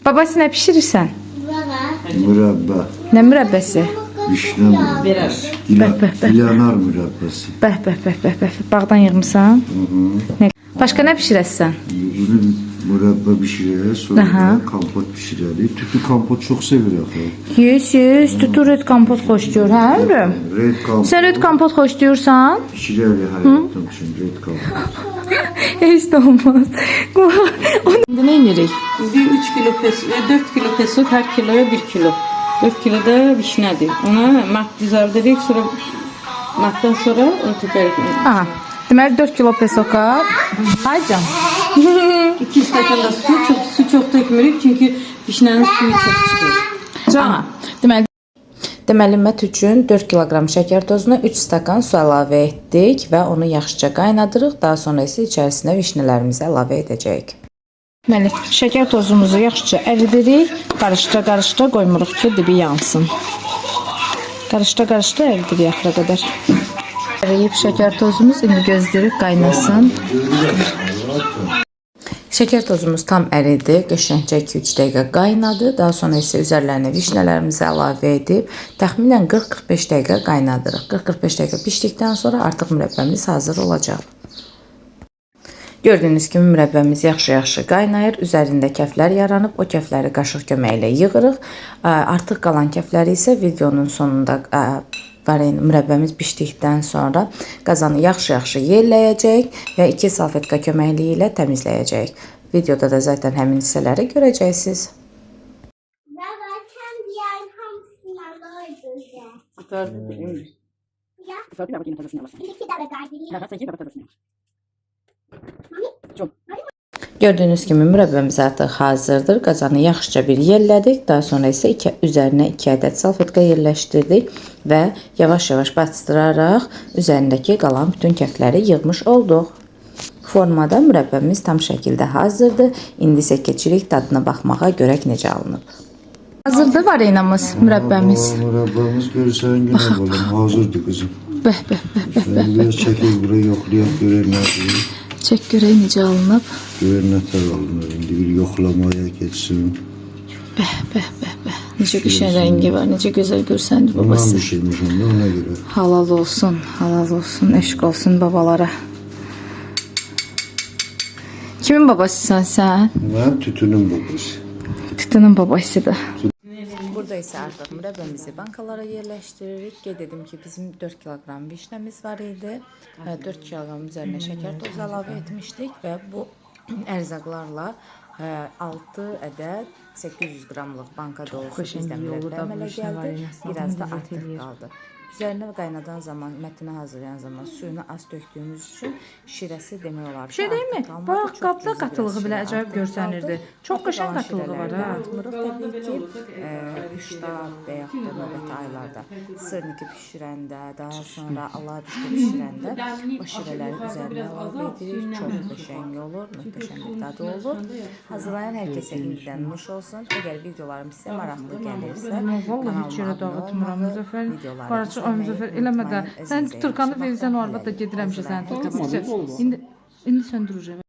Babası nə bişirirsən? Mürəbbə. Nə mürəbbəsi? Vişne mürəbbə. Dilanar mürəbbəsi. Bəh. Bağdan yığmısan? Başqa nə bişirəsən? Bunu mürəbbə bişirək, sonra kompot bişirərik. Tütü kompot çox sevir axı. Yüz, tutu red kompot xoşlayır, hə ömrüm? Red kompot. Sən red kompot xoşlayırsan? Bişirərik həyatım üçün red kompot. Heç də olmaz. İndi nə edirik? Bir 3 kilo peso, 4 kilo peso, her kiloya 1 kilo. 4 kilo da vişnedir. Ona mat düzəldirik, sonra matdan sonra onu tökərik. Aha. Deməli 4 kilo pesoka. Haycan. 2 stəkan da su çox dökmürük çünki vişnenin suyu çox çıxır. Aha. Deməli mət üçün 4 kiloqram şəkər tozuna 3 stakan su əlavə etdik və onu yaxşıca qaynadırıq. Daha sonra isə içərisinə vişnelərimizi əlavə edəcəyik. Deməli şəkər tozumuzu yaxşıca əridirik. Qarışdıra qoymuruq ki, dibi yansın. Qarışdıra əridirik axıra qədər. Əriyib şəkər tozumuz, indi gözləyirik qaynasın. Şəkər tozumuz tam əridi, qəşəngcə 2-3 dəqiqə qaynadı. Daha sonra isə üzərlərinə vişnelərimizi əlavə edib təxminən 40-45 dəqiqə qaynadırıq. 40-45 dəqiqə pişdikdən sonra artıq mürəbbəmiz hazır olacaq. Gördüyünüz kimi mürəbbəmiz yaxşı qaynayır. Üzərində kəflər yaranıb, o kəfləri qaşıq köməyi ilə yığırıq. Artıq qalan kəfləri isə videonun sonunda mürəbbəmiz pişdikdən sonra qazanı yaxşı yelləyəcək və 2 salfetka köməkliyi ilə təmizləyəcək. Videoda da zaten həmin hissələri görəcəksiniz. Gördüyünüz kimi mürəbbəmiz artıq hazırdır. Qazanı yaxşıca bir yellədik. Daha sonra isə üzərinə 2 ədəd salfetka yerləşdirdik və yavaş bastıraraq üzərindəki qalan bütün kəfləri yığmış olduq. Formada mürəbbəmiz tam şəkildə hazırdır. İndi isə keçirik dadına baxmağa, görək necə alınıb. Hazırdır varenamız, mürəbbəmiz. Mürəbbəmiz görürsən günə qoyum, hazırdır qızım. Bəh. Biraz çəkil buraya yoxlayaq, görək nədir. Çək görək necə alınıb. Görək nətər alınır, indi bir yoxlamaya geçsin. Bəh. Necə qəşəng rəngi var, necə gözəl görsəndi babası. Ondan bişirmişim də ona görə. Halal olsun, eşq olsun babalara. Kimin babasısan sən? Mən tütünün babası. Tütünün babasıdır. Burada isə artıq mürəbbəmizi bankalara yerləşdiririk. Qeyd edim ki, bizim 4 kiloqram vişnemiz var idi. 4 kiloqram üzərinə şəkər tozu əlavə etmişdik və bu ərzaqlarla 6 ədəd 800 qramlıq banka dolusu bizdən mürəbbə əmələ gəldi. Biraz da artıq qaldı. Üzərinə qaynadan zaman, mətini hazırlayan zaman suyunu az döktüyümüz üçün şirəsi demək olar ki, değil mi? Bax, qabda qatılığı belə əcayib görsənirdi. Çox qəşəng qatılığı var ha. Atmırıq təbii ki, qışda və yaxud da növbəti aylarda sırniki bişirəndə, daha sonra aladüşdə bişirəndə o şirələri üzərinə əlavə edirik. Çox qəşəng olur, möhtəşəm bir dadı olur. Hazırlayan hər kəsə indidən nuş olsun. Əgər videolarım sizə maraqlı gəlirsə, kanalıma abunə olmağı, Ay Müzəffər, eləmə də. Sən Türkanı verirsən, o arvad da gedirəm ki, sən Türkanı. İndi söndürəcəm.